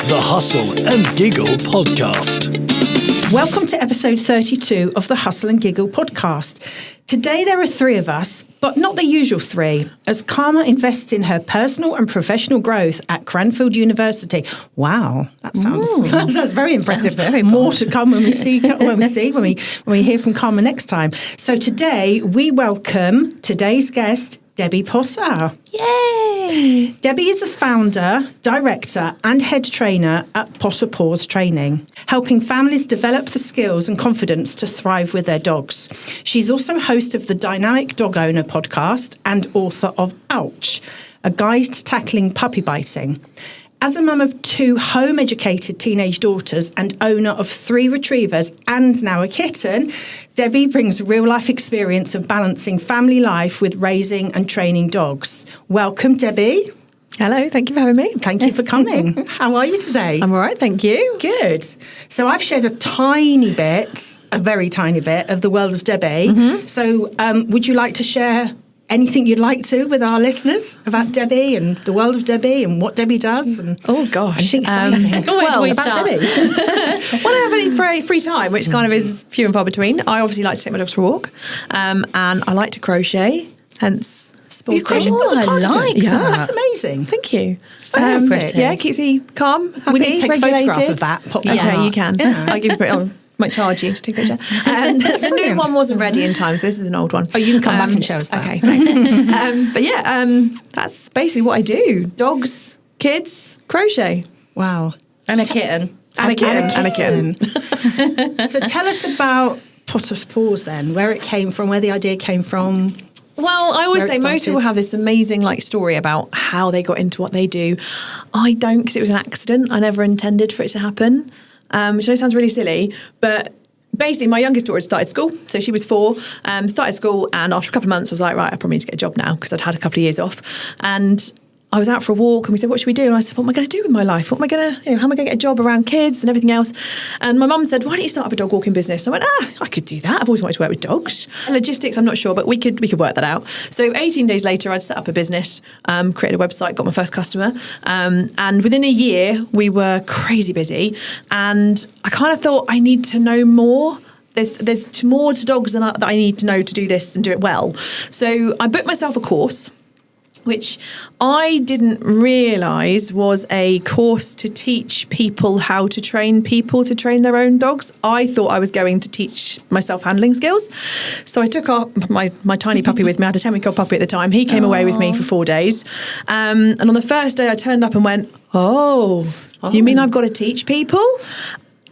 the Hustle and Giggle podcast. Welcome to episode 32 of the Hustle and Giggle podcast. Today there are three of us, but not the usual three, as Karma invests in her personal and professional growth at Cranfield University. Wow, that sounds very impressive. Very More to come when we hear from Karma next time. So today we welcome today's guest, Debbie Potter. Yay! Debbie is the founder, director and head trainer at Potter Paws Training, helping families develop the skills and confidence to thrive with their dogs. She's also host of the Dynamic Dog Owner podcast and author of Ouch, a guide to tackling puppy biting. As a mum of two home-educated teenage daughters and owner of 3 retrievers and now a kitten, Debbie brings real-life experience of balancing family life with raising and training dogs. Welcome, Debbie. Hello, thank you for having me. Thank you for coming. How are you today? I'm all right, thank you. Good. So I've shared a very tiny bit of the world of Debbie. Mm-hmm. So would you like to share anything you'd like to with our listeners about Debbie and the world of Debbie and what Debbie does? And oh gosh, about Debbie. When I have any free time, which kind of is few and far between, I obviously like to take my dogs for a walk, and I like to crochet. Hence, sporting. You crochet with a cardigan? I like that. That's amazing. Thank you. It's fantastic. Yeah, keeps me calm, happy, we need to take regulated. a photograph of that. Pop that Okay, up. you can. Yeah. I'll give you a might charge you to take a picture. And the new one wasn't ready in time, so this is an old one. Oh, you can come back and show us that. Okay, thanks. But yeah, that's basically what I do. Dogs, kids, crochet. Wow. And a kitten. And a kitten. So tell us about Potter's Paws then, where it came from, where the idea came from. Well, I always Where it say most started. people have this amazing story about how they got into what they do. I don't, because it was an accident. I never intended for it to happen, which I know sounds really silly, but basically my youngest daughter had started school, so she was 4, started school, and after a couple of months I was like, right, I probably need to get a job now because I'd had a couple of years off. And I was out for a walk and we said, what should we do? And I said, what am I going to do with my life? What am I going to, how am I going to get a job around kids and everything else? And my mum said, why don't you start up a dog walking business? I went, I could do that. I've always wanted to work with dogs. Logistics, I'm not sure, but we could work that out. So 18 days later, I'd set up a business, created a website, got my first customer. And within a year, we were crazy busy. And I kind of thought, I need to know more. There's more to dogs that I need to know to do this and do it well. So I booked myself a course, which I didn't realise was a course to teach people how to train people to train their own dogs. I thought I was going to teach myself handling skills. So I took my tiny puppy with me. I had a 10-week-old puppy at the time. He came away with me for 4 days. And on the first day I turned up and went, you mean I've got to teach people?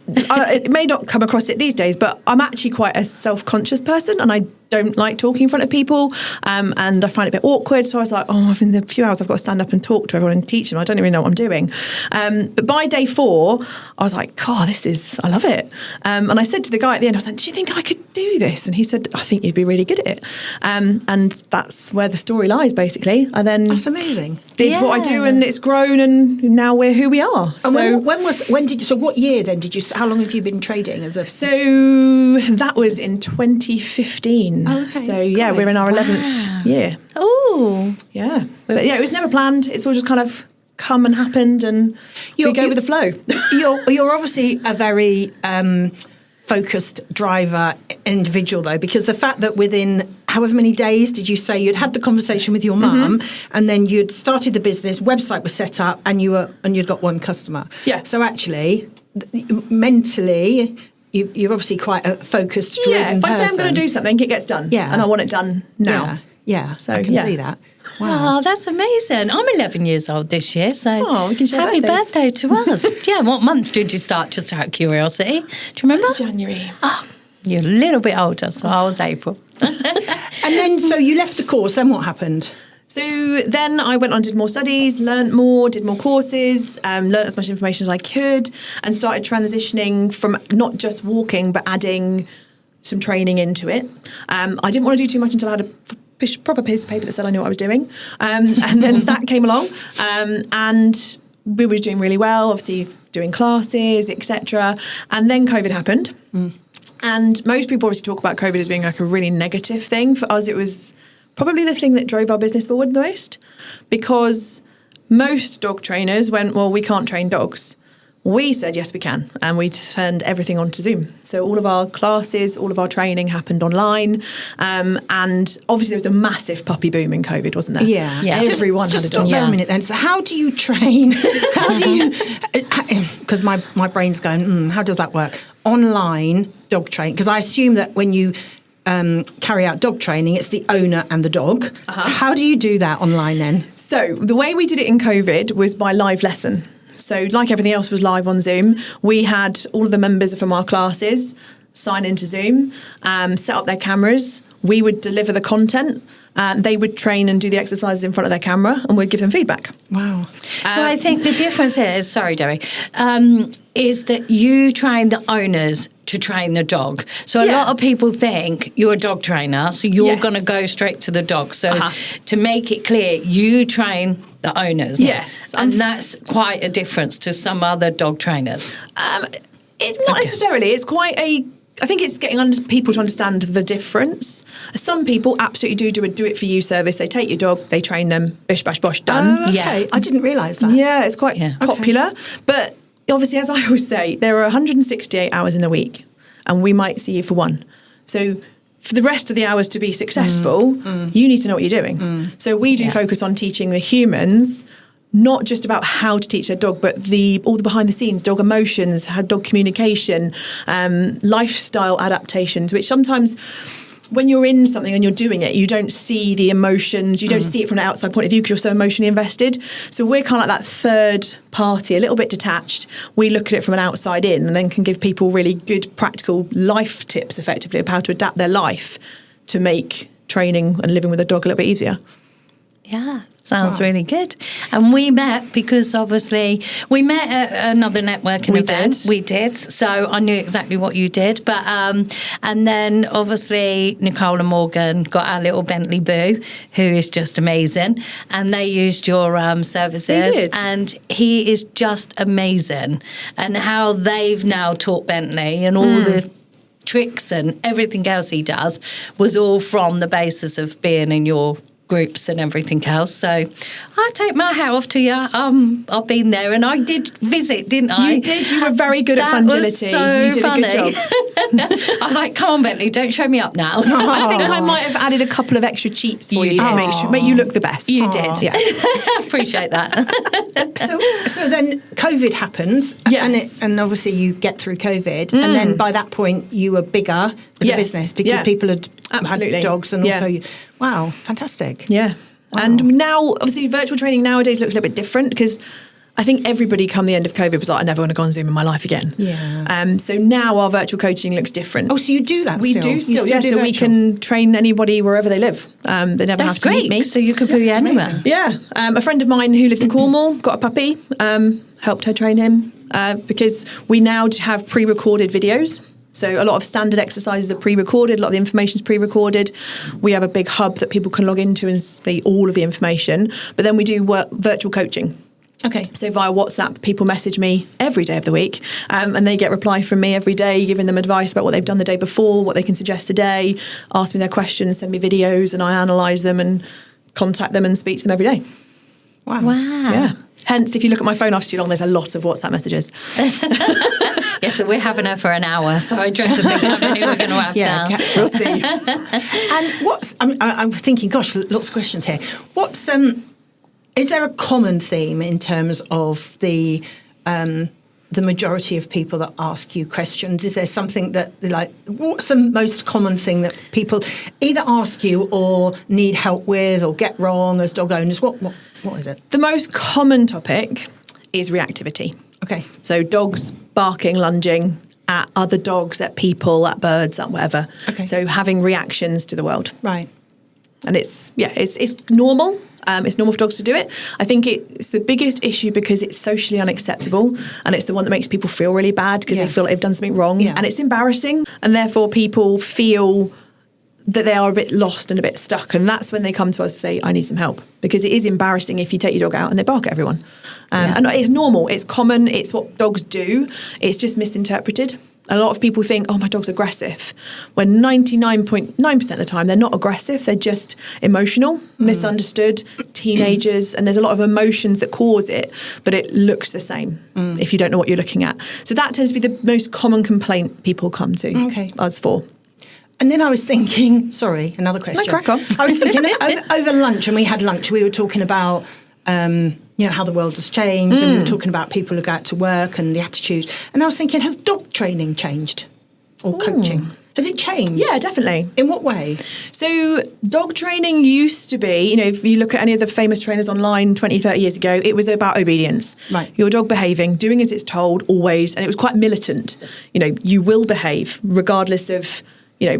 It may not come across it these days, but I'm actually quite a self-conscious person and I don't like talking in front of people, and I find it a bit awkward. So I was like, in the few hours I've got to stand up and talk to everyone and teach them. I don't even know what I'm doing. But by day 4, I was like, God, I love it. And I said to the guy at the end, I was like, do you think I could do this? And he said, I think you'd be really good at it. And that's where the story lies, basically. I then That's amazing. did what I do, and it's grown, and now we're who we are. And so what year then how long have you been trading as a? So that was in 2015. Oh, okay. So yeah, we're in our 11th year. Oh, Yeah. But yeah, it was never planned. It's all just kind of come and happened, and we go with the flow. You're obviously a very focused driver individual though, because the fact that within however many days did you say you'd had the conversation with your mum, and then you'd started the business, website was set up, and you'd got one customer. Yeah. So actually, mentally, you're obviously quite a focused, driven If I say I'm person. going to do something, it gets done. Yeah. And I want it done now. Yeah. So, I can yeah. see that. Wow. oh, that's amazing. I'm 11 years old this year, so We can share happy birthdays. birthday to us. Yeah, what month did you start, just out of curiosity? Do you remember? January. You're a little bit older, so I was April. And then, so you left the course, then what happened? So then I went on, did more studies, learnt more, did more courses, learnt as much information as I could, and started transitioning from not just walking, but adding some training into it. I didn't want to do too much until I had a proper piece of paper that said I knew what I was doing. And then that came along, and we were doing really well, obviously doing classes, etc. And then COVID happened. And most people obviously talk about COVID as being like a really negative thing. For us, it was probably the thing that drove our business forward the most, because most dog trainers went, well, we can't train dogs. We said, yes, we can. And we turned everything onto Zoom. So all of our classes, all of our training happened online. And obviously there was a massive puppy boom in COVID, wasn't there? Yeah. Everyone just had a dog. stop there a minute then. So how do you train? How do you... Because my brain's going, how does that work? Online dog training. Because I assume that when you carry out dog training, it's the owner and the dog. So how do you do that online then? So the way we did it in COVID was by live lesson. So like everything else was live on Zoom, we had all of the members from our classes sign into Zoom, set up their cameras. We would deliver the content. They would train and do the exercises in front of their camera, and we'd give them feedback. Wow. So I think the difference is, sorry, Debbie, is that you train the owners to train the dog. So a lot of people think you're a dog trainer, so you're going to go straight to the dog. So to make it clear, you train the owners. Yes. And that's quite a difference to some other dog trainers. It's not necessarily. It's quite a... I think it's getting people to understand the difference. Some people absolutely do a do-it-for-you service. They take your dog, they train them, bish, bash, bosh, done. Oh, okay. I didn't realise that. Yeah, it's quite popular. But obviously, as I always say, there are 168 hours in the week, and we might see you for one. So for the rest of the hours to be successful, you need to know what you're doing. So we do focus on teaching the humans, not just about how to teach their dog, but all the behind the scenes, dog emotions, how dog communication, lifestyle adaptations, which sometimes when you're in something and you're doing it, you don't see the emotions, you don't see it from an outside point of view because you're so emotionally invested. So we're kind of like that third party, a little bit detached. We look at it from an outside in and then can give people really good practical life tips effectively of how to adapt their life to make training and living with a dog a little bit easier. Yeah, sounds really good. And we met because obviously we met at another networking event. We did. So I knew exactly what you did. But and then obviously Nicole and Morgan got our little Bentley Boo, who is just amazing. And they used your services. They did. And he is just amazing. And how they've now taught Bentley and all the tricks and everything else he does was all from the basis of being in your groups and everything else. So I take my hat off to you. I've been there and I did visit, didn't I? You did. You were very good at fragility. You did funny. a good job. I was like, come on, Bentley, don't show me up now. I think I might have added a couple of extra cheats for you to make you look the best. You did. Yeah. Appreciate that. So then COVID happens, and obviously you get through COVID, and then by that point you were bigger as a business because people had dogs, and also wow, fantastic. Yeah. Wow. And now, obviously, virtual training nowadays looks a little bit different because I think everybody come the end of COVID was like, I never want to go on Zoom in my life again. Yeah. So now our virtual coaching looks different. Oh, so you do that we still? do still, do so we can train anybody wherever they live. They never have to meet me. So you could be anywhere. Yeah. A friend of mine who lives in Cornwall got a puppy, helped her train him because we now have pre-recorded videos. So a lot of standard exercises are pre-recorded, a lot of the information is pre-recorded. We have a big hub that people can log into and see all of the information. But then we do virtual coaching. Okay. So via WhatsApp, people message me every day of the week and they get reply from me every day, giving them advice about what they've done the day before, what they can suggest today, ask me their questions, send me videos, and I analyse them and contact them and speak to them every day. Wow. Yeah. Hence, if you look at my phone after too long, there's a lot of WhatsApp messages. Yeah, so we're having her for an hour, so I dread to think how many we're going to have now. We'll see. And I'm thinking, gosh, lots of questions here. Is there a common theme in terms of the majority of people that ask you questions? Is there something that, like, what's the most common thing that people either ask you or need help with or get wrong as dog owners? What is it? The most common topic is reactivity. Okay. So dogs barking, lunging at other dogs, at people, at birds, at whatever. Okay. So having reactions to the world. Right. And it's normal. It's normal for dogs to do it. I think it's the biggest issue because it's socially unacceptable and it's the one that makes people feel really bad because they feel like they've done something wrong and it's embarrassing, and therefore people feel that they are a bit lost and a bit stuck, and that's when they come to us and say, I need some help, because it is embarrassing if you take your dog out and they bark at everyone. And it's normal, it's common, it's what dogs do, it's just misinterpreted. A lot of people think, oh, my dog's aggressive, when 99.9% of the time they're not aggressive, they're just emotional, misunderstood, teenagers, and there's a lot of emotions that cause it, but it looks the same if you don't know what you're looking at. So that tends to be the most common complaint people come to us for. And then I was thinking, sorry, another question. No, crack on. I was thinking over lunch, and we had lunch, we were talking about how the world has changed, and we were talking about people who go out to work and the attitude. And I was thinking, has dog training changed or coaching? Has it changed? Yeah, definitely. In what way? So dog training used to be, if you look at any of the famous trainers online 20, 30 years ago, it was about obedience. Right. Your dog behaving, doing as it's told always, and it was quite militant. You will behave regardless of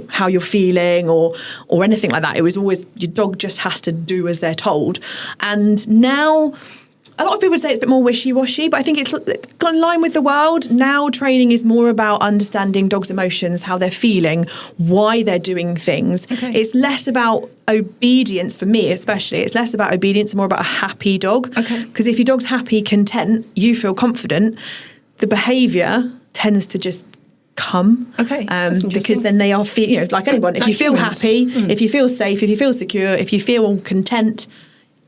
how you're feeling or anything like that. It was always your dog just has to do as they're told. And now a lot of people would say it's a bit more wishy-washy, but I think it's gone in line with the world. Now training is more about understanding dogs' emotions, how they're feeling, why they're doing things. Okay. It's less about obedience, for me especially. It's less about obedience and more about a happy dog. Because if your dog's happy, content, you feel confident, the behaviour tends to just come. Because then they are like anyone, if you feel happy, if you feel safe, if you feel secure, if you feel content,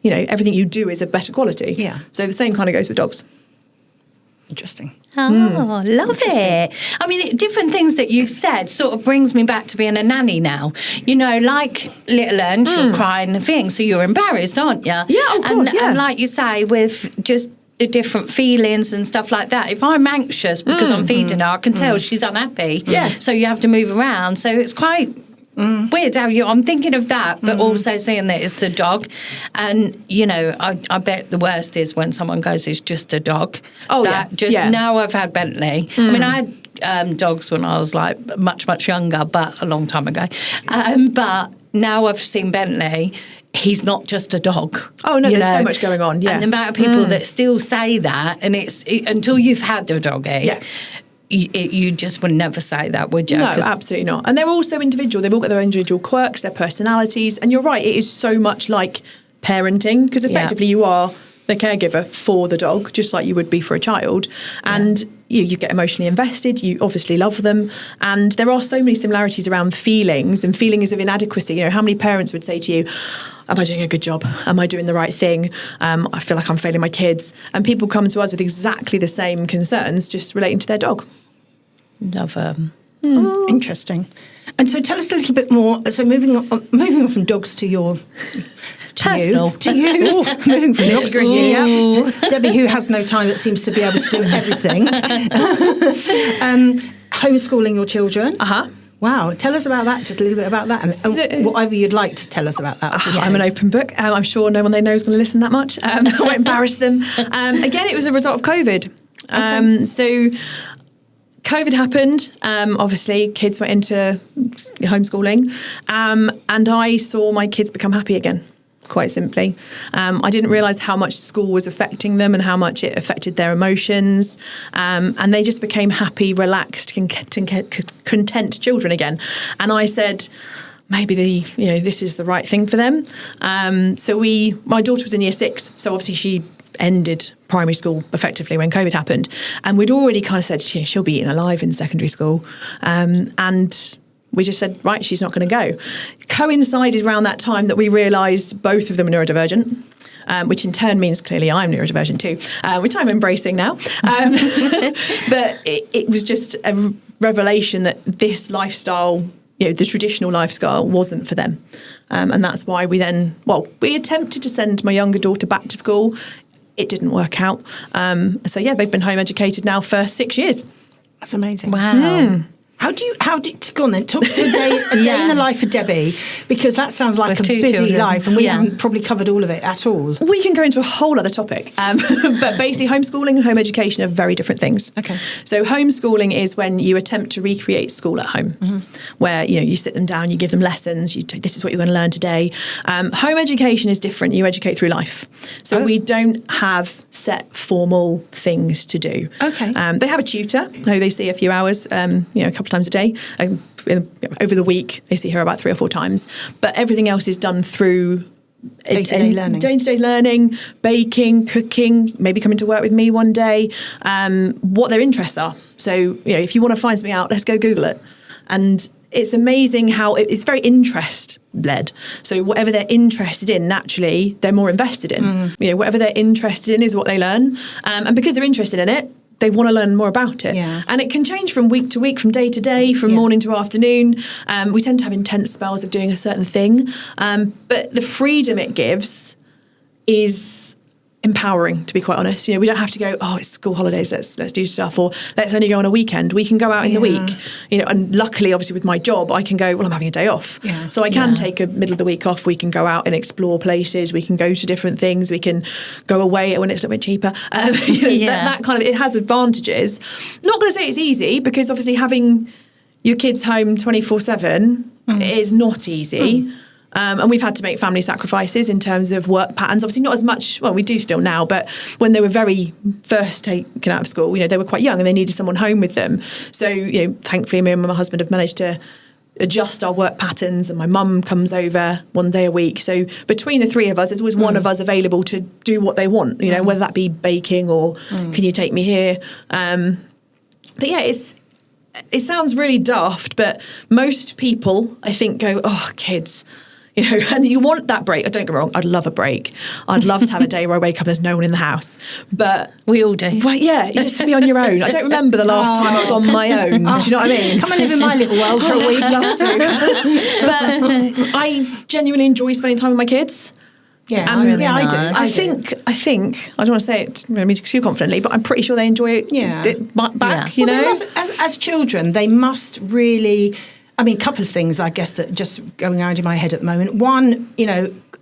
everything you do is of better quality. So the same kind of goes with dogs. Interesting. Oh, love it. I mean, different things that you've said sort of brings me back to being a nanny now. Like little Ern, she'll cry and things, so you're embarrassed, aren't you? Yeah, of course, and like you say, with just the different feelings and stuff like that. If I'm anxious because I'm feeding her, I can tell she's unhappy. Yeah. So you have to move around. So it's quite weird how I'm thinking of that, but also seeing that it's the dog. And, I bet the worst is when someone goes, it's just a dog. Oh, Now I've had Bentley. I mean, I had dogs when I was like much, much younger, but a long time ago. But now I've seen Bentley. He's not just a dog. Oh, no, there's so much going on, And the amount of people that still say that, and until you've had a doggy, you just would never say that, would you? No, absolutely not. And they're all so individual. They've all got their individual quirks, their personalities. And you're right, it is so much like parenting, because effectively you are the caregiver for the dog, just like you would be for a child. And you get emotionally invested, you obviously love them. And there are so many similarities around feelings and feelings of inadequacy. How many parents would say to you, am I doing a good job? Am I doing the right thing? I feel like I'm failing my kids. And people come to us with exactly the same concerns, just relating to their dog. Love them. Interesting. And so tell us a little bit more. So moving on from dogs to your... Personal. To you. Moving from dogs to you. Debbie, who has no time, that seems to be able to do everything. Homeschooling your children. Wow. Tell us about that, just a little bit about that. And whatever you'd like to tell us about that. I'm an open book. I'm sure no one they know is going to listen that much. I won't embarrass them. Again, it was a result of COVID. So COVID happened. Obviously, kids went into homeschooling. And I saw my kids become happy again. Quite simply. I didn't realise how much school was affecting them and how much it affected their emotions. And they just became happy, relaxed, content children again. And I said, maybe this is the right thing for them. So my daughter was in year 6, so obviously she ended primary school effectively when COVID happened. And we'd already kind of said, she'll be eaten alive in secondary school. And we just said, right, she's not going to go. Coincided around that time that we realised both of them are neurodivergent, which in turn means clearly I'm neurodivergent too, which I'm embracing now. But it was just a revelation that this lifestyle, the traditional lifestyle, wasn't for them. And that's why we attempted to send my younger daughter back to school. It didn't work out. So they've been home educated now for 6 years. That's amazing. Wow. How did go on then? Talk to a day in the life of Debbie, because that sounds like a busy children. life, and we haven't probably covered all of it at all. We can go into a whole other topic, but basically homeschooling and home education are very different things. Okay. So homeschooling is when you attempt to recreate school at home, where you sit them down, you give them lessons, this is what you're going to learn today. Home education is different. You educate through life. So we don't have set formal things to do. Okay. They have a tutor who they see a few hours, a couple of times a day. Over the week, they see her about 3 or 4 times. But everything else is done through day-to-day learning, baking, cooking, maybe coming to work with me one day, what their interests are. So, if you want to find something out, let's go Google it. And it's amazing how it's very interest-led. So whatever they're interested in, naturally, they're more invested in. Whatever they're interested in is what they learn. And because they're interested in it, they want to learn more about it. Yeah. And it can change from week to week, from day to day, from morning to afternoon. We tend to have intense spells of doing a certain thing. But the freedom it gives is empowering, to be quite honest. We don't have to go, it's school holidays, let's do stuff, or let's only go on a weekend. We can go out in the week, and luckily, obviously, with my job, I can go, I'm having a day off. Yeah. So I can take a middle of the week off. We can go out and explore places. We can go to different things. We can go away when it's a little bit cheaper. That kind of, it has advantages. Not going to say it's easy, because obviously having your kids home 24/7 is not easy. And we've had to make family sacrifices in terms of work patterns. Obviously not as much, well, we do still now, but when they were very first taken out of school, they were quite young and they needed someone home with them. So, thankfully me and my husband have managed to adjust our work patterns, and my mum comes over one day a week. So between the three of us, there's always one of us available to do what they want, whether that be baking or can you take me here? But yeah, it sounds really daft, but most people, I think, go, kids. And you want that break. Don't get me wrong, I'd love a break. I'd love to have a day where I wake up, there's no one in the house. But we all do. Well, yeah, just to be on your own. I don't remember the last time I was on my own. Do you know what I mean? Come and live in my little world for a week. Love to. But I genuinely enjoy spending time with my kids. Yeah, really I nice. do. I think. I don't want to say it too confidently, but I'm pretty sure they enjoy it. It back. Well, they must, as children, they must really. I mean, a couple of things, I guess, that just going around in my head at the moment. One,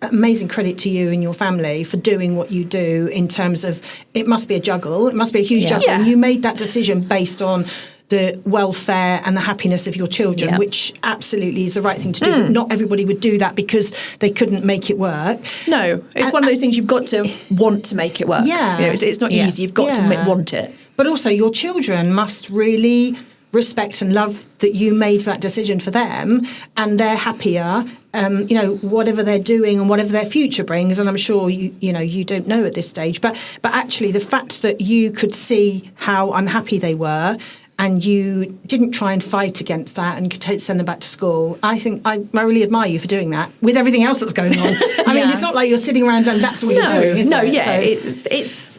amazing credit to you and your family for doing what you do in terms of, it must be a juggle. It must be a huge juggle. Yeah. And you made that decision based on the welfare and the happiness of your children, which absolutely is the right thing to do. But not everybody would do that because they couldn't make it work. No, it's one of those things you've got to want to make it work. Yeah. It's not easy. You've got to want it. But also your children must really respect and love that you made that decision for them, and they're happier, whatever they're doing and whatever their future brings. And I'm sure you don't know at this stage, but actually the fact that you could see how unhappy they were and you didn't try and fight against that and send them back to school, I think I really admire you for doing that with everything else that's going on. I mean, it's not like you're sitting around and that's all you're doing, is it? It's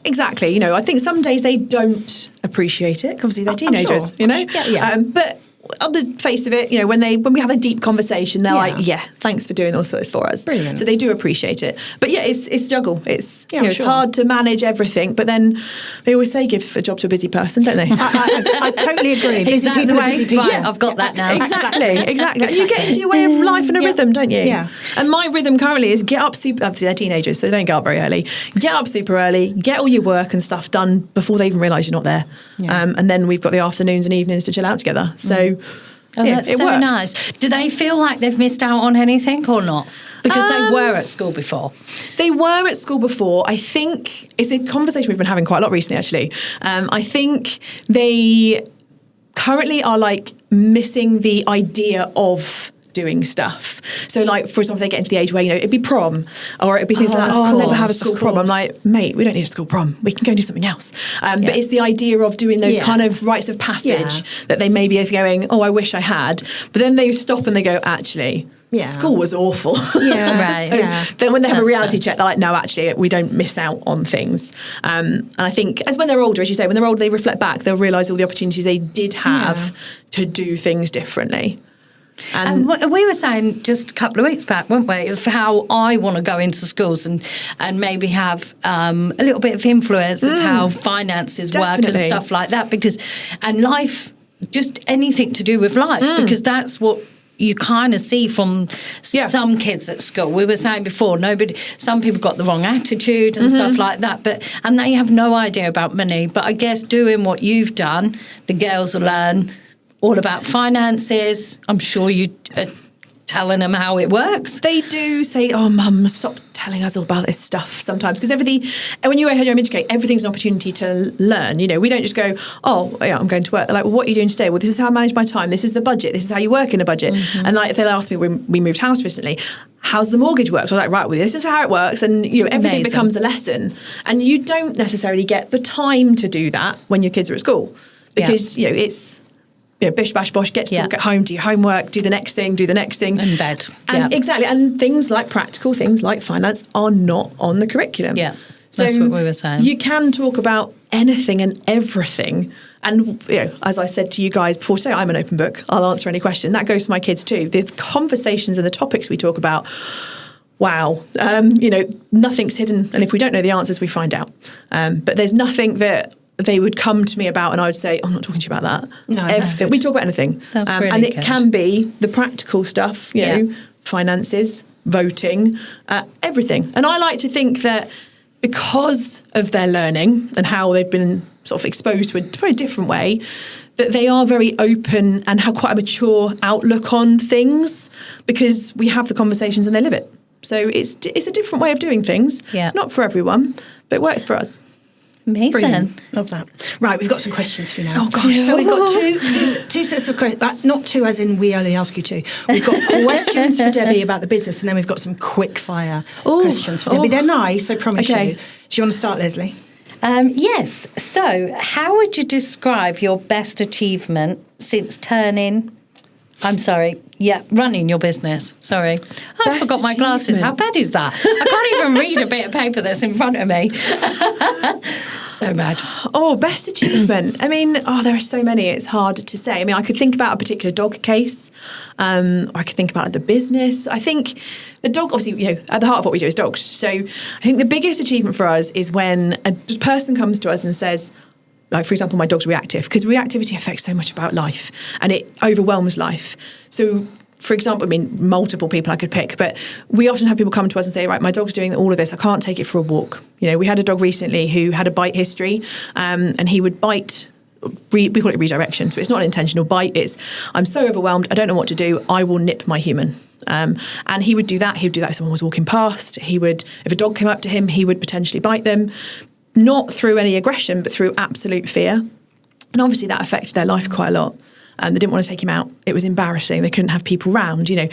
exactly. I think some days they don't appreciate it. Obviously, they're teenagers, But on the face of it, when we have a deep conversation, they're like, thanks for doing all sorts for us. Brilliant. So they do appreciate it. But it's a juggle. It's it's sure. hard to manage everything. But then they always say give a job to a busy person, don't they? I totally agree. Busy people are busy people. Right, I've got that now. Exactly. And you get into your way of life and a rhythm, don't you? Yeah. And my rhythm currently is get up obviously they're teenagers, so they don't get up very early. Get up super early, get all your work and stuff done before they even realise you're not there. Yeah. And then we've got the afternoons and evenings to chill out together. So that's it so works. nice. Do they feel like they've missed out on anything or not? Because they were at school before. They were at school before. I think it's a conversation we've been having quite a lot recently, actually. I think they currently are missing the idea of doing stuff. So for example, they get into the age where, it'd be prom or it'd be things like that. I'll never have a school prom. I'm like, mate, we don't need a school prom. We can go and do something else. But it's the idea of doing those kind of rites of passage that they maybe are going, I wish I had. But then they stop and they go, actually, school was awful. Right. So then when they have a reality check, they're like, no, actually, we don't miss out on things. And I think as when they're older, as you say, when they're older, they reflect back, they'll realise all the opportunities they did have to do things differently. And we were saying just a couple of weeks back, weren't we, of how I want to go into schools and maybe have a little bit of influence of how finances work and stuff like that. And life, just anything to do with life, because that's what you kind of see from some kids at school. We were saying before, some people got the wrong attitude and stuff like that, and they have no idea about money. But I guess doing what you've done, the girls will learn all about finances. I'm sure you are telling them how it works. They do say, Mum, stop telling us all about this stuff sometimes, because when you home educate, everything's an opportunity to learn. You know, we don't just go, oh, yeah, I'm going to work. They're like, well, what are you doing today? Well, this is how I manage my time. This is the budget. This is how you work in a budget. And like, if they'll ask me when we moved house recently, how's the mortgage work? So I'm like, right, well, this is how it works. And, you know, everything Amazing. becomes a lesson. And you don't necessarily get the time to do that when your kids are at school, because, you know, it's, you know, bish, bash, bosh, get home, do your homework, do the next thing. In bed. And exactly. And things like practical things like finance are not on the curriculum. Yeah, that's what we were saying. You can talk about anything and everything. And, you know, as I said to you guys before today, I'm an open book. I'll answer any question. That goes to my kids too. The conversations and the topics we talk about, wow, you know, nothing's hidden. And if we don't know the answers, we find out. But there's nothing that they would come to me about and I would say, I'm not talking to you about that. No, everything. We talk about anything. That's really and it good. can be the practical stuff, you know, finances, voting, everything. And I like to think that because of their learning and how they've been sort of exposed to a very different way, that they are very open and have quite a mature outlook on things, because we have the conversations and they live it. So it's a different way of doing things. Yeah. It's not for everyone, but it works for us. Amazing. Brilliant. Love that. Right, we've got some questions for you now. Oh, gosh. So we've got two sets of questions. Not two as in we only ask you two. We've got questions for Debbie about the business, and then we've got some quick fire questions for Debbie. They're nice, I promise you. Do you want to start, Leslie? Yes. So, how would you describe your best achievement since running your business? Sorry. I Best forgot my glasses. achievement. How bad is that? I can't even read a bit of paper that's in front of me. So bad. Oh, best achievement. I mean, there are so many. It's hard to say. I mean, I could think about a particular dog case, or I could think about the business. I think the dog, obviously, you know, at the heart of what we do is dogs. So I think the biggest achievement for us is when a person comes to us and says, like, for example, my dog's reactive, because reactivity affects so much about life and it overwhelms life. So, for example, I mean, multiple people I could pick, but we often have people come to us and say, right, my dog's doing all of this. I can't take it for a walk. You know, we had a dog recently who had a bite history, and he would bite. We call it redirection. So it's not an intentional bite. It's, I'm so overwhelmed, I don't know what to do. I will nip my human. And he would do that. He would do that if someone was walking past. He would, if a dog came up to him, he would potentially bite them. Not through any aggression, but through absolute fear. And obviously that affected their life quite a lot. They didn't want to take him out. It was embarrassing. They couldn't have people round, you know.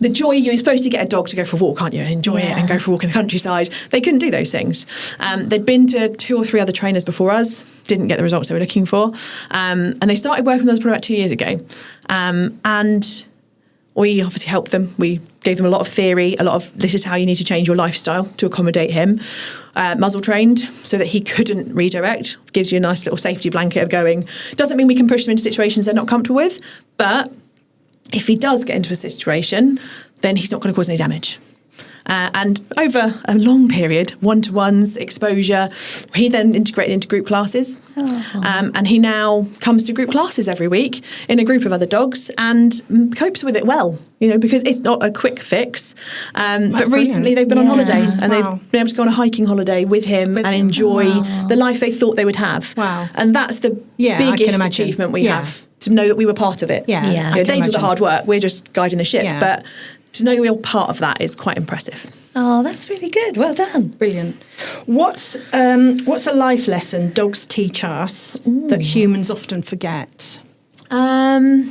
The joy, you're supposed to get a dog to go for a walk, aren't you? And enjoy it and go for a walk in the countryside. They couldn't do those things. They'd been to 2 or 3 other trainers before us, didn't get the results they were looking for. And they started working with us probably about 2 years ago. And we obviously helped them. We gave them a lot of theory, a lot of this is how you need to change your lifestyle to accommodate him. Muzzle trained so that he couldn't redirect. Gives you a nice little safety blanket of going. Doesn't mean we can push them into situations they're not comfortable with, but if he does get into a situation, then he's not going to cause any damage. And over a long period, one-to-ones, exposure, he then integrated into group classes. And he now comes to group classes every week in a group of other dogs and copes with it well, you know, because it's not a quick fix. But recently they've been on holiday and they've been able to go on a hiking holiday with him and enjoy the life they thought they would have. Wow. And that's the biggest achievement we have, to know that we were part of it. Yeah. You know, they do the hard work, we're just guiding the ship. Yeah. But to know we're part of that is quite impressive. Oh, that's really good. Well done. Brilliant. What's a life lesson dogs teach us that humans often forget? I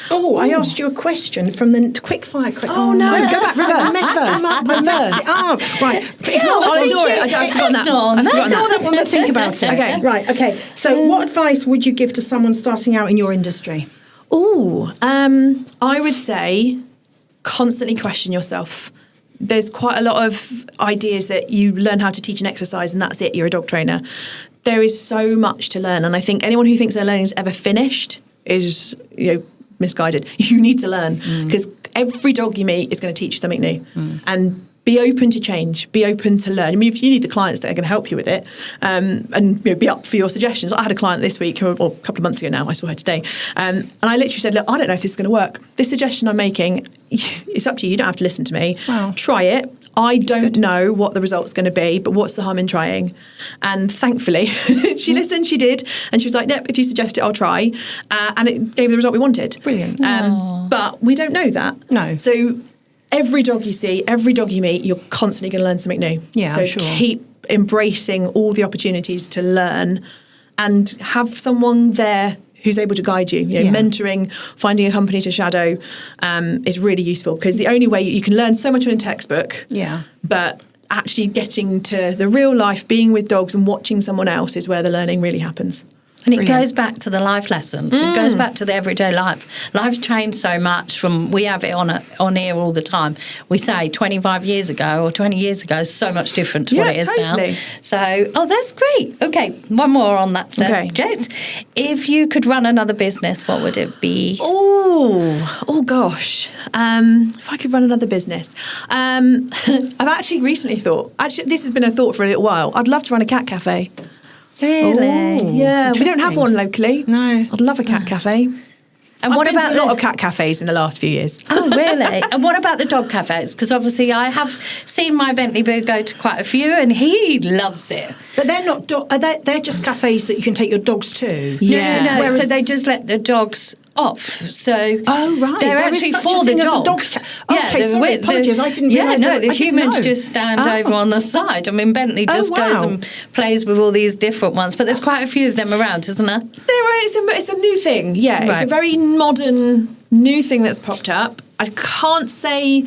asked you a question from the quick fire question. Oh, no, go back, reverse. I messed it up. Right. I've forgotten that. Ignore that one, but think about it. Okay. Right, okay. So what advice would you give to someone starting out in your industry? I would say constantly question yourself. There's quite a lot of ideas that you learn how to teach an exercise and that's it, you're a dog trainer. There is so much to learn, and I think anyone who thinks their learning is ever finished is, you know, misguided. You need to learn, because every dog you meet is going to teach you something new. And be open to change, be open to learn. I mean, if you need the clients that are going to help you with it, and you know, be up for your suggestions. I had a client this week, or a couple of months ago now, I saw her today, and I literally said, look, I don't know if this is going to work. This suggestion I'm making, it's up to you. You don't have to listen to me. Wow. Try it. I don't know what the result's going to be, but what's the harm in trying? And thankfully, she listened, she did, and she was like, yep, if you suggest it, I'll try. And it gave the result we wanted. Brilliant. But we don't know that. No. So every dog you see, every dog you meet, you're constantly going to learn something new. Yeah, so sure. keep embracing all the opportunities to learn and have someone there who's able to guide you. You know, mentoring, finding a company to shadow is really useful, because the only way you can learn so much in a textbook, but actually getting to the real life, being with dogs and watching someone else is where the learning really happens. And it goes back to the life lessons. It goes back to the everyday life. Life's changed so much from, we have it on here all the time. We say 25 years ago or 20 years ago is so much different to what it is totally. now. So, that's great. Okay, one more on that subject. Okay. If you could run another business, what would it be? Oh gosh. If I could run another business. I've actually recently thought, this has been a thought for a little while. I'd love to run a cat cafe. Really? Yeah, we don't have one locally. No. I'd love a cat cafe. And what about a lot of cat cafes in the last few years? Oh, really? And what about the dog cafes? Because obviously I have seen my Bentley Boo go to quite a few, and he loves it. But they're not. They're just cafes that you can take your dogs to. No. Whereas So they just let the dogs off. So right. they're There is actually such a for the thing as a dogs. dog Okay, sorry, apologies. I didn't realise that. The I didn't humans know. just stand over on the side. I mean, Bentley just goes and plays with all these different ones, but there's quite a few of them around, isn't there? It's a new thing. Yeah, Right. it's a very modern new thing that's popped up. I can't say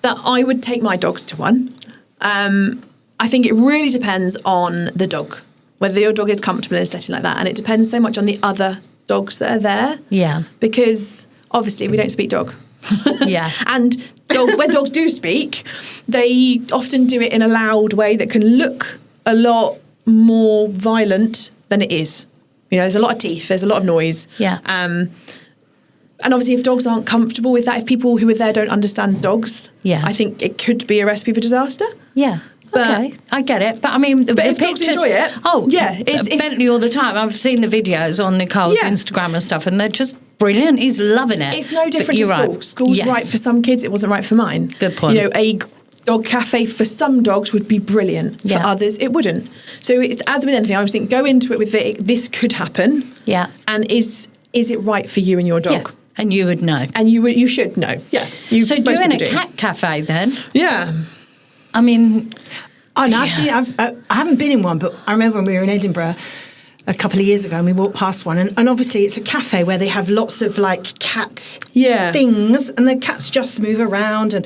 that I would take my dogs to one. I think it really depends on the dog, whether your dog is comfortable in a setting like that, and it depends so much on the other dogs that are there. Yeah. Because obviously we don't speak dog. Yeah. And when dogs do speak, they often do it in a loud way that can look a lot more violent than it is. You know, there's a lot of teeth, there's a lot of noise. Yeah. And obviously if dogs aren't comfortable with that, if people who are there don't understand dogs, I think it could be a recipe for disaster. Yeah. Okay, I get it. But I mean, the if pictures. dogs enjoy it, it's Bentley all the time. I've seen the videos on Nicole's Instagram and stuff, and they're just brilliant. He's loving it. It's no different to you're school. Right. School's right for some kids, it wasn't right for mine. Good point. You know, a dog cafe for some dogs would be brilliant. For others, it wouldn't. So it's, as with anything, I always think, go into it with this could happen. Yeah. And is it right for you and your dog? Yeah. And you would know. And you should know. Yeah. So doing a cat cafe then? Yeah. I mean... And actually, I haven't been in one, but I remember when we were in Edinburgh a couple of years ago and we walked past one, and obviously it's a cafe where they have lots of like cat things, and the cats just move around, and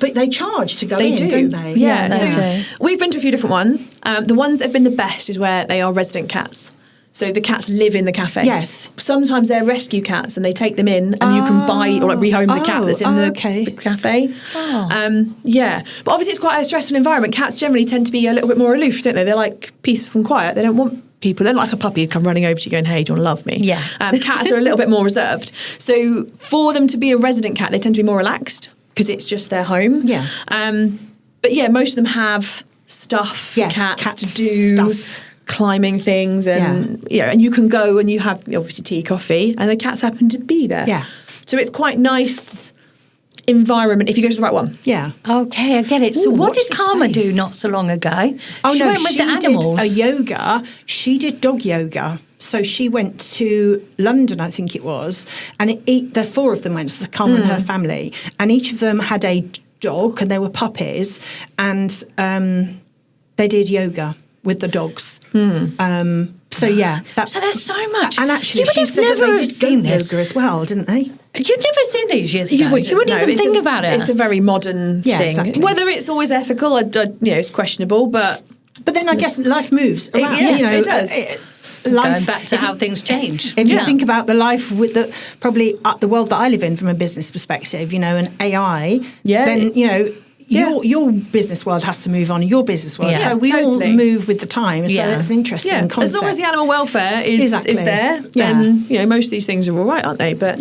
but they charge to go in, don't they? Yeah, they so do. We've been to a few different ones. The ones that have been the best is where they are resident cats. So the cats live in the cafe. Yes. Sometimes they're rescue cats and they take them in and you can buy or like rehome the cat that's in the cafe. But obviously it's quite a stressful environment. Cats generally tend to be a little bit more aloof, don't they? They're like peaceful and quiet. They don't want people. They're like a puppy who'd come running over to you going, hey, do you want to love me? Yeah. Cats are a little bit more reserved. So for them to be a resident cat, they tend to be more relaxed because it's just their home. Yeah. But yeah, most of them have stuff for cats to do. Stuff. Climbing things and and you can go and you have obviously tea, coffee, and the cats happen to be there. Yeah. So it's quite nice environment if you go to the right one. Yeah. Okay, I get it. So what watch did the Karma space. do not so long ago? Oh, she no, went with she the animals. did a yoga. She did dog yoga. So she went to London, I think it was, and the four of them went, so the Karma and her family, and each of them had a dog, and they were puppies, and they did yoga with the dogs. So there's so much. And actually, you would she have said that never they did seen goat this yoga as well, didn't they? You'd never seen these years ago. You wouldn't No, even think about it. It's a very modern thing. Exactly. Whether it's always ethical, it's questionable, but then I guess life moves around. it does. Going back to how things change. If you think about the life with the world that I live in from a business perspective, and AI, then your business world has to move on, your business world. Yeah. So we all move with the times. So that's an interesting concept. As long as the animal welfare is there, then most of these things are all right, aren't they? But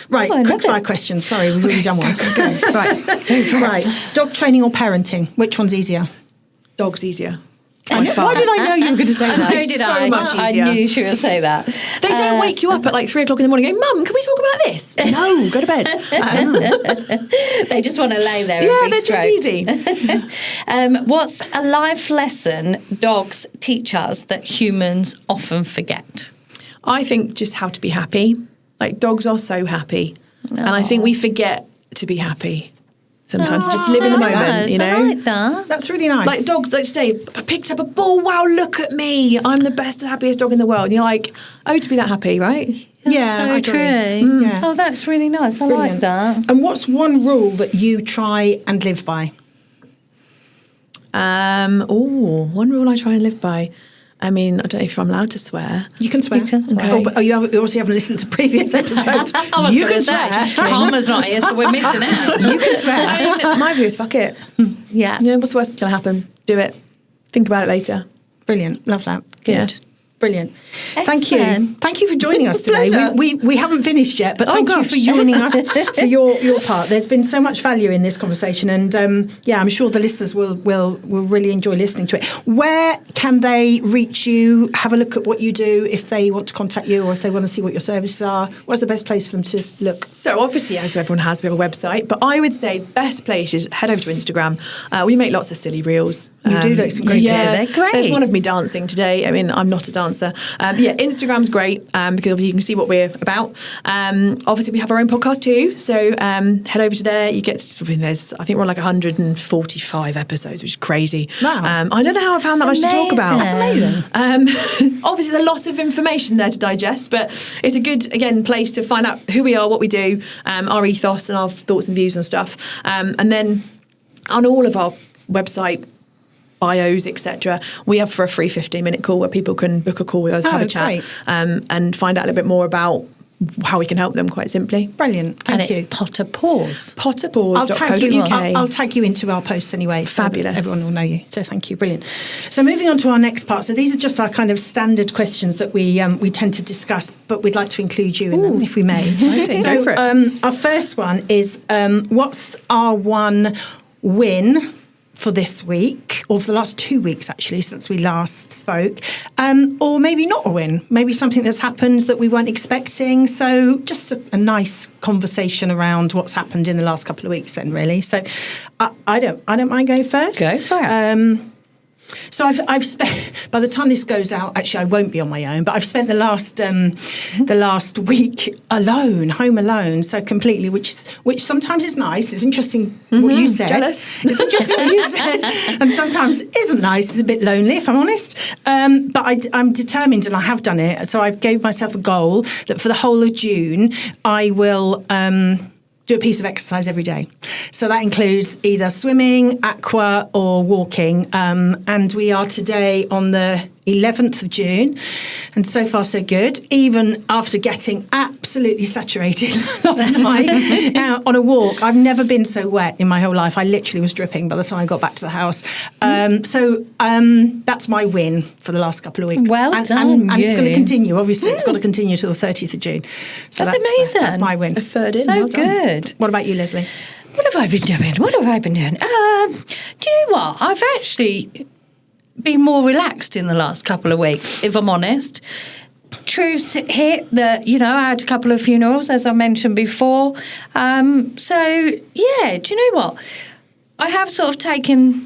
Right, quick fire questions. Sorry, we've really done one. Go. Right. Dog training or parenting? Which one's easier? Dog's easier. Why did I know you were going to say that? So did I. Much easier. I knew she would say that. They don't wake you up at like 3 o'clock in the morning going, Mum, can we talk about this? No, go to bed. They just want to lay there and be they're stroked. just easy. What's a life lesson dogs teach us that humans often forget? I think just how to be happy. Like dogs are so happy. And I think we forget to be happy. Sometimes just live in the moment, nice. you know. I like that. That's really nice. Like dogs, like today, I picked up a ball. Wow, look at me! I'm the best, happiest dog in the world. And you're like, oh, to be that happy, right? Yeah, so I agree. true. Yeah. Oh, that's really nice. I like Brilliant. that. And what's one rule that you try and live by? One rule I try and live by. I mean, I don't know if I'm allowed to swear. You can swear. You can swear. Oh, but you obviously haven't listened to previous episodes. I was You going can to say, swear. Karma's not here, so we're missing out. You can swear. I mean, my view is fuck it. Yeah. Yeah, what's the worst that's going to happen? Do it. Think about it later. Brilliant. Love that. Good. Yeah. Brilliant. Thank you. Excellent. Thank you for joining us today. Pleasure. We haven't finished yet, but thank you gosh. for joining us for your part. There's been so much value in this conversation, and I'm sure the listeners will really enjoy listening to it. Where can they reach you? Have a look at what you do if they want to contact you, or if they want to see what your services are. Where's the best place for them to look? So obviously, as everyone has, we have a website, but I would say best place is head over to Instagram. We make lots of silly reels. You do look some great yeah, They're great. There's one of me dancing today. I mean, I'm not a dancer. Instagram's great because obviously you can see what we're about. Obviously, we have our own podcast too. So head over to there. You get, there's, I think we're on like 145 episodes, which is crazy. Wow. I don't know how I found That's that much to talk about. amazing. That's amazing. Obviously, there's a lot of information there to digest, but it's a good, again, place to find out who we are, what we do, our ethos and our thoughts and views and stuff. And then on all of our website bios, etc., we have for a free 15-minute call where people can book a call with us, have a chat, great. and find out a little bit more about how we can help them, quite simply. Brilliant. And Thank you. it's Potter Paws. potterpaws.co.uk. I'll tag you into our posts anyway. So that Fabulous. everyone will know you. So thank you. Brilliant. So moving on to our next part. So these are just our kind of standard questions that we tend to discuss, but we'd like to include you in them if we may. Exciting. Go for it. Our first one is what's our one win for this week, or for the last 2 weeks actually, since we last spoke, or maybe not a win, maybe something that's happened that we weren't expecting. So just a nice conversation around what's happened in the last couple of weeks then, really. So I don't mind going first. Go for it. So I've spent, by the time this goes out, actually I won't be on my own, but I've spent the last week alone, home alone, so completely, which sometimes is nice. It's interesting what you said. Jealous. It's interesting what you said, and sometimes isn't nice. It's a bit lonely, if I'm honest. But I'm determined, and I have done it. So I gave myself a goal that for the whole of June, I will do a piece of exercise every day. So that includes either swimming, aqua, or walking. And we are today on the 11th of June, and so far so good, even after getting absolutely saturated last night on a walk. I've never been so wet in my whole life. I literally was dripping by the time I got back to the house. So that's my win for the last couple of weeks. Well and done, it's going to you. continue, obviously. It's got to continue till the 30th of June. So That's amazing. That's my win. A third in. So well done. good. What about you, Leslie? What have I been doing? Do you know what? I've actually been more relaxed in the last couple of weeks, if I'm honest. Truth hit that, I had a couple of funerals, as I mentioned before. So, yeah, do you know what? I have sort of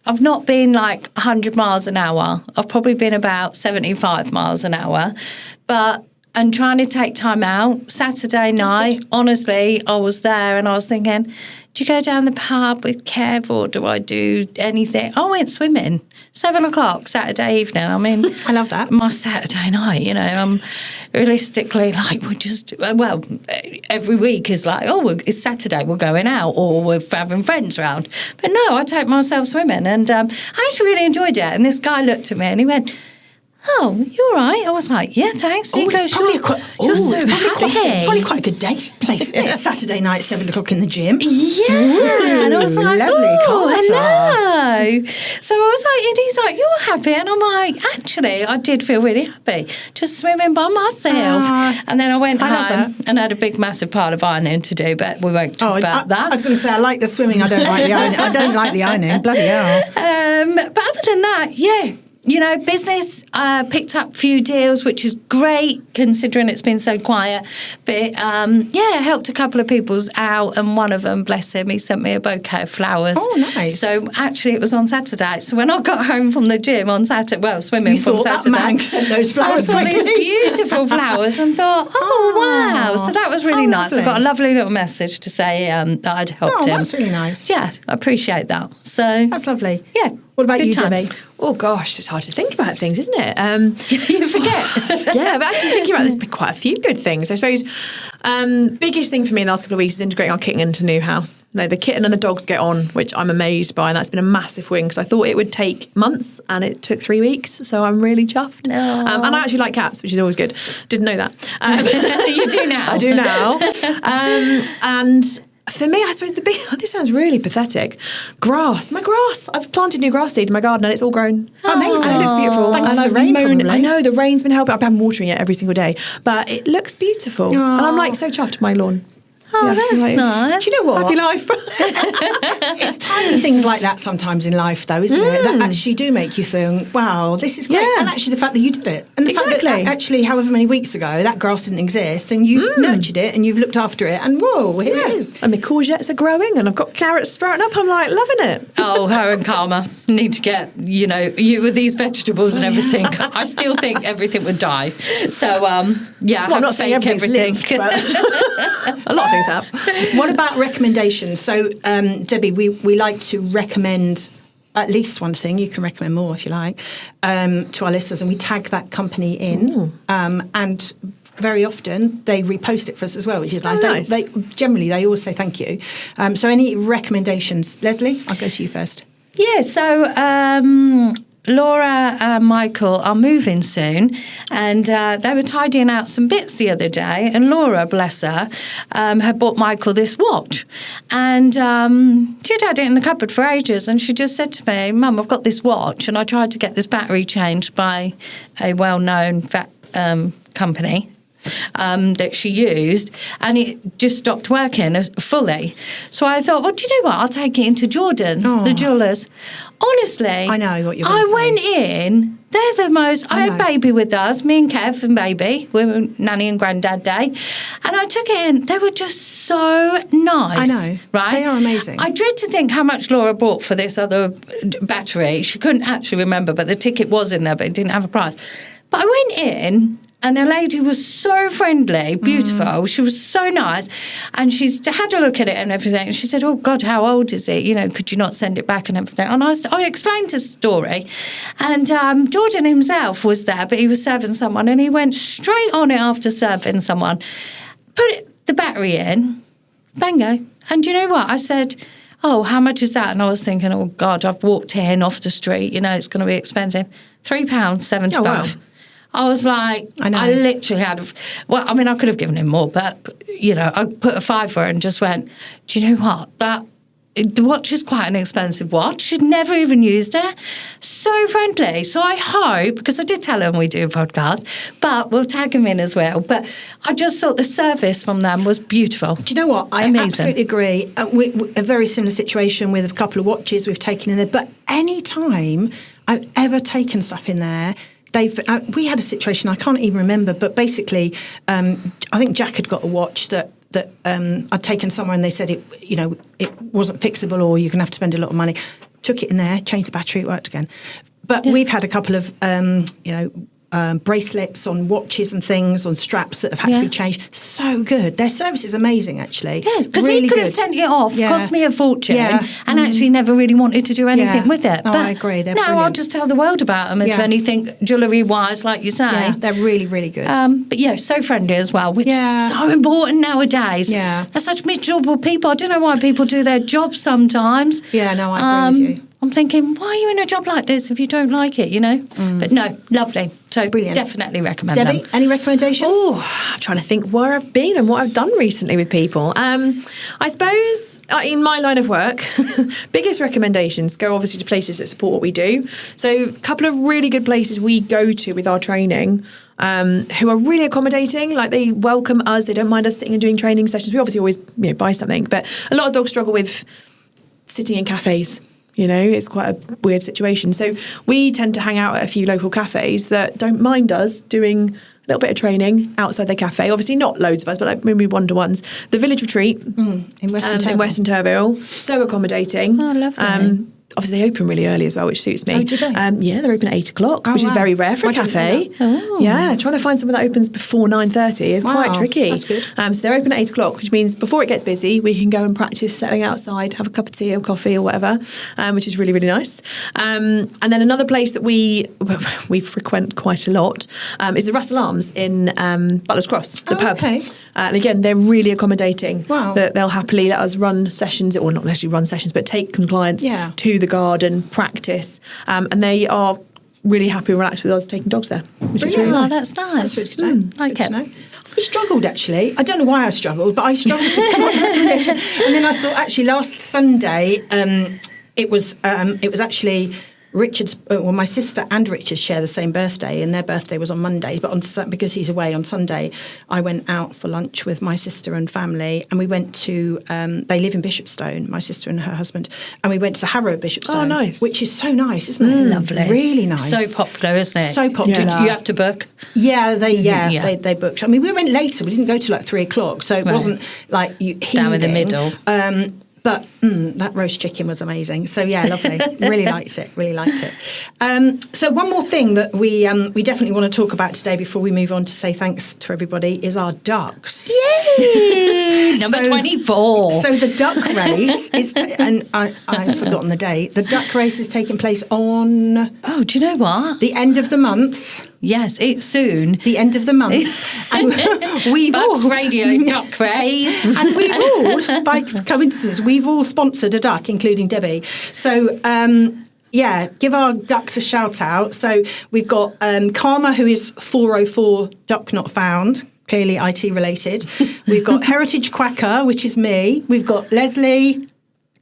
I've not been like 100 miles an hour. I've probably been about 75 miles an hour. But I'm trying to take time out. Saturday night, honestly, I was there and I was thinking, do you go down the pub with Kev or do I do anything? I went swimming, 7 o'clock Saturday evening. I mean, I love that. My Saturday night, I'm realistically like, every week is like, it's Saturday, we're going out or we're having friends around. But no, I take myself swimming and I actually really enjoyed it. And this guy looked at me and he went, "Oh, you all right?" I was like, "Yeah, thanks." He goes, "You're so happy." It's probably quite a good date place. Isn't it? Saturday night, 7 o'clock in the gym. Yeah, and I was like, Leslie, hello. So I was like, and he's like, "You're happy," and I'm like, actually, I did feel really happy, just swimming by myself. And then I went home and had a big, massive pile of ironing to do, but we won't talk about that. I was going to say, I like the swimming. I don't like the ironing. I don't like the ironing. Bloody hell. But other than that, yeah. business picked up a few deals, which is great considering it's been so quiet. But helped a couple of people out, and one of them, bless him, he sent me a bouquet of flowers. Oh, nice. So actually, it was on Saturday. So when I got home from the gym on Saturday, swimming from Saturday, that man sent those flowers. I saw these beautiful flowers and thought, wow. So that was really nice. Lovely. I got a lovely little message to say that I'd helped him. That's really nice. Yeah, I appreciate that. So that's lovely. Yeah. What about Good you, times. Debbie? Oh gosh, it's hard to think about things, isn't it? You forget. Yeah, but actually thinking about this, been quite a few good things. I suppose biggest thing for me in the last couple of weeks is integrating our kitten into the new house. No, the kitten and the dogs get on, which I'm amazed by, and that's been a massive win because I thought it would take months and it took 3 weeks, so I'm really chuffed. And I actually like cats, which is always good. Didn't know that. You do now. I do now. And for me, I suppose this sounds really pathetic. Grass. My grass. I've planted new grass seed in my garden and it's all grown. Amazing. And it looks beautiful. Thanks and to I've the rain, probably. I know, the rain's been helping. I've been watering it every single day. But it looks beautiful. And I'm like so chuffed with my lawn. Oh, that's nice. Do you know what? Happy life. It's tiny things like that sometimes in life, though, isn't it? That actually do make you think, wow, this is great. Yeah. And actually, the fact that you did it. And the fact Exactly. that actually, however many weeks ago, that grass didn't exist and you've nurtured it and you've looked after it and whoa, here it is. And my courgettes are growing and I've got carrots sprouting up. I'm like, loving it. Oh, her and Karma need to get, you with these vegetables and everything. I still think everything would die. So, Well, I'm not saying everything's lived, but a lot of things have. What about recommendations? So, Debbie, we like to recommend at least one thing. You can recommend more if you like to our listeners, and we tag that company in. And very often they repost it for us as well, which is nice. Nice. They generally they always say thank you. So, any recommendations, Leslie? I'll go to you first. Yeah, so Laura and Michael are moving soon, and they were tidying out some bits the other day, and Laura, bless her, had bought Michael this watch, and she'd had it in the cupboard for ages, and she just said to me, Mum, I've got this watch, and I tried to get this battery changed by a well-known company that she used, and it just stopped working fully. So I thought, well, do you know what? I'll take it into Jordan's, the jewellers. Honestly, I know what you're going to say. I went in. They're the most. I had baby with us, me and Kev and baby. We were nanny and granddad day, and I took it in. They were just so nice. I know, right? They are amazing. I dread to think how much Laura bought for this other battery. She couldn't actually remember, but the ticket was in there, but it didn't have a price. But I went in. And the lady was so friendly, beautiful. She was so nice. And she's had a look at it and everything. And she said, oh, God, how old is it? Could you not send it back and everything? And I explained the story. And Jordan himself was there, but he was serving someone. And he went straight on it after serving someone. Put the battery in, bango. And you know what? I said, oh, how much is that? And I was thinking, oh, God, I've walked in off the street. It's going to be expensive. £3.75. Oh, wow. I was like, I literally had, I could have given him more, but, I put a £5 and just went, do you know what? The watch is quite an expensive watch. She'd never even used it. So friendly. So I hope, because I did tell him we do a podcast, but we'll tag him in as well. But I just thought the service from them was beautiful. Do you know what? I absolutely agree. A very similar situation with a couple of watches we've taken in there. But any time I've ever taken stuff in there, we had a situation, I can't even remember, but basically, I think Jack had got a watch that I'd taken somewhere and they said it wasn't fixable or you're going to have to spend a lot of money. Took it in there, changed the battery, it worked again. But we've had a couple of, bracelets on watches and things, on straps that have had to be changed. So good. Their service is amazing, actually. Yeah, because really he could have sent it off, cost me a fortune, and actually never really wanted to do anything with it. No, but I agree. They're now brilliant. I'll just tell the world about them if anything jewellery-wise, like you say. Yeah, they're really, really good. But so friendly as well, which is so important nowadays. Yeah. They're such miserable people. I don't know why people do their jobs sometimes. Yeah, no, I agree with you. I'm thinking, why are you in a job like this if you don't like it, But no, lovely. So Brilliant. Definitely recommend Debbie, them. any recommendations? Oh, I'm trying to think where I've been and what I've done recently with people. I suppose in my line of work, biggest recommendations go obviously to places that support what we do. So a couple of really good places we go to with our training who are really accommodating. Like they welcome us. They don't mind us sitting and doing training sessions. We obviously always buy something. But a lot of dogs struggle with sitting in cafes. It's quite a weird situation. So we tend to hang out at a few local cafes that don't mind us doing a little bit of training outside their cafe. Obviously not loads of us, but like maybe one-to-ones. The Village Retreat in Western Turville. So accommodating. Oh, lovely. Obviously, they open really early as well, which suits me. Oh, do they? Yeah, they're open at 8 o'clock, which is very rare for a cafe. Yeah, trying to find somewhere that opens before 9:30 is quite tricky. That's good. So they're open at 8 o'clock, which means before it gets busy, we can go and practice settling outside, have a cup of tea or coffee or whatever, which is really, really nice. And then another place that we frequent quite a lot is the Russell Arms in Butler's Cross, the pub. Okay. And again, they're really accommodating. Wow. They'll happily let us run sessions, or not necessarily run sessions, but take clients to the garden, practice. And they are really happy and relaxed with us taking dogs there, which is really nice. That's nice. That's good to know. Like Good it. to know. I struggled actually. I don't know why I struggled, but I struggled to come up with a recommendation. And then I thought actually last Sunday it was actually Richard's. Well, my sister and Richard share the same birthday, and their birthday was on Monday. But because he's away on Sunday, I went out for lunch with my sister and family, and we went to. They live in Bishopstone, my sister and her husband, and we went to the Harrow of Bishopstone. Oh, nice. Which is so nice, isn't it? Lovely. Really nice. So popular, isn't it? So popular. You have to book. Yeah, they booked. I mean, we went later. We didn't go till like 3 o'clock, so it wasn't like Down in the middle. But that roast chicken was amazing. So yeah, lovely. Really liked it. So one more thing that we definitely want to talk about today before we move on to say thanks to everybody is our ducks. Yay! Number 24. So the duck race is, and I've forgotten the date. The duck race is taking place on Oh, do you know what? the end of the month. Yes, it's soon. The end of the month. And we've Bucks all Radio Duck Race. and we've all, by coincidence, we've all sponsored a duck, including Debbie. So, give our ducks a shout out. So we've got Karma, who is 404 Duck Not Found, clearly IT related. We've got Heritage Quacker, which is me. We've got Leslie.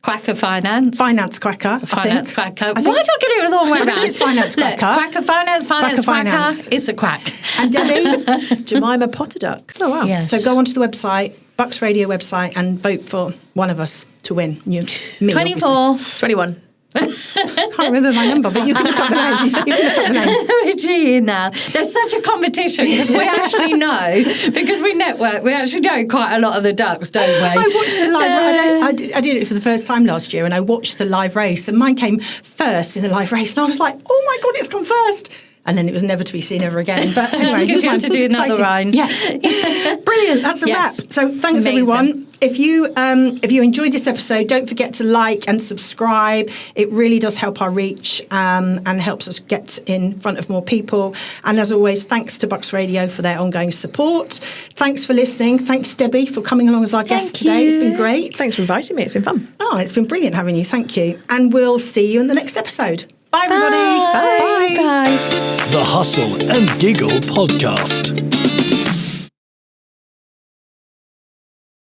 Quacker Finance. Finance Quacker. Finance Quacker. I think- Why do I get it the wrong way I think around? it's Finance Look, Quacker. Quacker Finance, Quacker Finance. It's a quack. And Debbie. Jemima Potter Duck. Oh, wow. Yes. So go onto the website, Bucks Radio website, and vote for one of us to win. Me, 24. 21. I can't remember my number, but you can look up the name. We're cheating now. There's such a competition because we actually know, because we network, we actually know quite a lot of the ducks, don't we? I watched the live. I did it for the first time last year, and I watched the live race, and mine came first in the live race, and I was like, "Oh my god, it's come first!" And then it was never to be seen ever again. But anyway, Because you had to do another round. Yeah, brilliant. That's a Yes. wrap. So thanks Amazing. everyone. If you enjoyed this episode, don't forget to like and subscribe. It really does help our reach and helps us get in front of more people. And as always, thanks to Bucks Radio for their ongoing support. Thanks for listening. Thanks, Debbie, for coming along as our guest today. It's been great. Thanks for inviting me. It's been fun. Oh, it's been brilliant having you. Thank you. And we'll see you in the next episode. Bye, everybody. Bye. Bye. The Hustle and Giggle Podcast.